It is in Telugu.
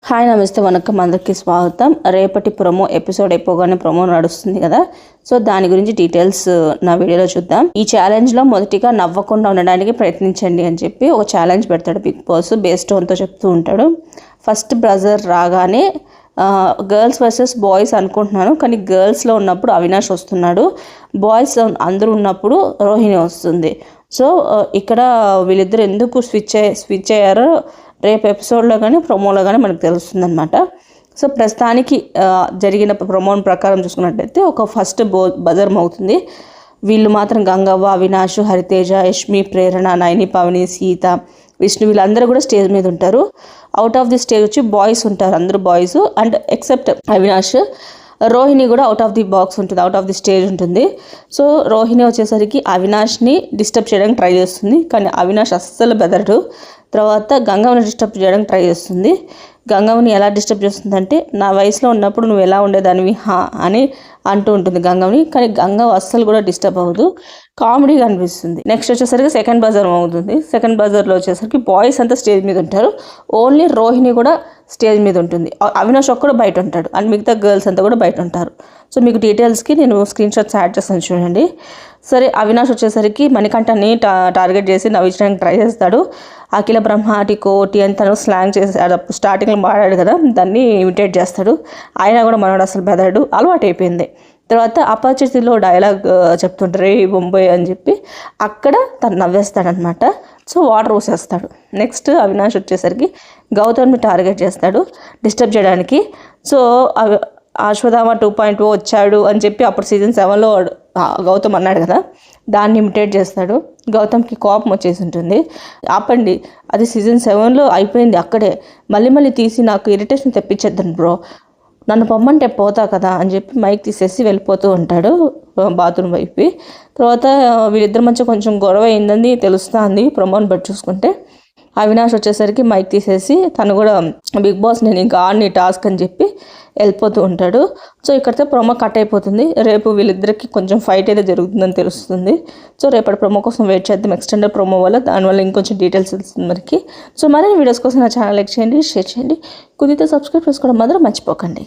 హాయ్ నమస్తే వనకం అందరికీ స్వాగతం. రేపటి ప్రోమో ఎపిసోడ్ అయిపోగానే ప్రోమో నడుస్తుంది కదా, సో దాని గురించి డీటెయిల్స్ నా వీడియోలో చూద్దాం. ఈ ఛాలెంజ్లో మొదటిగా నవ్వకుండా ఉండడానికి ప్రయత్నించండి అని చెప్పి ఒక ఛాలెంజ్ పెడతాడు బిగ్ బాస్. బేస్ టోన్తో చెప్తూ ఉంటాడు. ఫస్ట్ బ్రజర్ రాగానే గర్ల్స్ వర్సెస్ బాయ్స్ అనుకుంటున్నాను, కానీ గర్ల్స్లో ఉన్నప్పుడు అవినాష్ వస్తున్నాడు, బాయ్స్ అందరూ ఉన్నప్పుడు రోహిణి వస్తుంది. సో ఇక్కడ వీళ్ళిద్దరు ఎందుకు స్విచ్ అయ్యారో రేపు ఎపిసోడ్లో కానీ ప్రోమోలో కానీ మనకు తెలుస్తుంది అనమాట. సో ప్రస్తుతానికి జరిగిన ప్రోమోన్ ప్రకారం చూసుకున్నట్లయితే ఒక ఫస్ట్ బజర్ మోగుతుంది. వీళ్ళు మాత్రం గంగవ్వ, అవినాష్, హరితేజ, యష్మి, ప్రేరణ, నైని, పవని, సీత, విష్ణు వీళ్ళందరూ కూడా స్టేజ్ మీద ఉంటారు. అవుట్ ఆఫ్ ది స్టేజ్ వచ్చి బాయ్స్ ఉంటారు, అందరూ boys and except Avinash. Rohini కూడా అవుట్ ఆఫ్ ది బాక్స్ ఉంటుంది, అవుట్ ఆఫ్ ది స్టేజ్ ఉంటుంది. సో రోహిణి వచ్చేసరికి అవినాష్ని డిస్టర్బ్ చేయడానికి ట్రై చేస్తుంది, కానీ అవినాష్ అస్సలు బెదరడు. తర్వాత గంగవ్వని డిస్టర్బ్ చేయడానికి ట్రై చేస్తుంది. గంగవ్వని ఎలా డిస్టర్బ్ చేస్తుందంటే, నా వయసులో ఉన్నప్పుడు నువ్వు ఎలా ఉండేదానివి అని అంటూ ఉంటుంది గంగవ్వని, కానీ గంగవ్వ అస్సలు కూడా డిస్టర్బ్ అవ్వదు, కామెడీగా అనిపిస్తుంది. నెక్స్ట్ వచ్చేసరికి సెకండ్ బజర్ అవుతుంది. సెకండ్ బజర్లో వచ్చేసరికి బాయ్స్ అంతా స్టేజ్ మీద ఉంటారు, ఓన్లీ రోహిణి కూడా స్టేజ్ మీద ఉంటుంది, అవినాష్ ఒక్కడు బయట ఉంటాడు అండ్ మిగతా గర్ల్స్ అంతా కూడా బయట ఉంటారు. సో మీకు డీటెయిల్స్కి నేను స్క్రీన్ షాట్స్ యాడ్ చేస్తాను చూడండి. సరే, అవినాష్ వచ్చేసరికి మణికంఠని టార్గెట్ చేసి నవ్వించడానికి ట్రై చేస్తాడు. అఖిల బ్రహ్మాటి కోటి అని తను స్లాంగ్ చేసాడు, స్టార్టింగ్లో మాట్లాడాడు కదా, దాన్ని ఇమిటేట్ చేస్తాడు. అయినా కూడా మనోడు అసలు బెదడు, అలవాటు అయిపోయింది. తర్వాత అపరిచితిలో డైలాగ్ చెప్తుంటారు బొంబాయి అని చెప్పి, అక్కడ తను నవ్వేస్తాడనమాట. సో వాటర్ పోసేస్తాడు. నెక్స్ట్ అవినాష్ వచ్చేసరికి గౌతమ్ని టార్గెట్ చేస్తాడు డిస్టర్బ్ చేయడానికి. సో అశ్వథామ 2.0 వచ్చాడు అని చెప్పి అప్పుడు సీజన్ 7లో గౌతమ్ అన్నాడు కదా, దాన్ని ఇమిటేట్ చేస్తాడు. గౌతమ్కి కోపం వచ్చేసి ఉంటుంది, ఆపండి అది సీజన్ 7లో అయిపోయింది అక్కడే, మళ్ళీ తీసి నాకు ఇరిటేషన్ తెప్పించేద్దాను బ్రో, నన్ను పొమ్మంటే పోతా కదా అని చెప్పి మైక్ తీసేసి వెళ్ళిపోతూ ఉంటాడు బాత్రూమ్ వైపు. తర్వాత వీళ్ళిద్దరి మధ్య కొంచెం గొడవ అయిందని తెలుస్తుంది ప్రమోని బట్టి చూసుకుంటే. అవినాష్ వచ్చేసరికి మైక్ తీసేసి తను కూడా బిగ్ బాస్ నేను ఇంకా ఆడిని టాస్క్ అని చెప్పి వెళ్ళిపోతూ ఉంటాడు. సో ఇక్కడితో ప్రోమో కట్ అయిపోతుంది. రేపు వీళ్ళిద్దరికి కొంచెం ఫైట్ అయితే జరుగుతుందని తెలుస్తుంది. సో రేపటి ప్రోమో కోసం వెయిట్ చేద్దాం, ఎక్స్టెండెడ్ ప్రోమో వల్ల, దానివల్ల ఇంకొంచెం డీటెయిల్స్ తెలుస్తుంది మనకి. సో మరిన్ని వీడియోస్ కోసం నా ఛానల్ లైక్ చేయండి, షేర్ చేయండి, కుదిరితే సబ్స్క్రైబ్ చేసుకోవడం మాత్రం మర్చిపోకండి.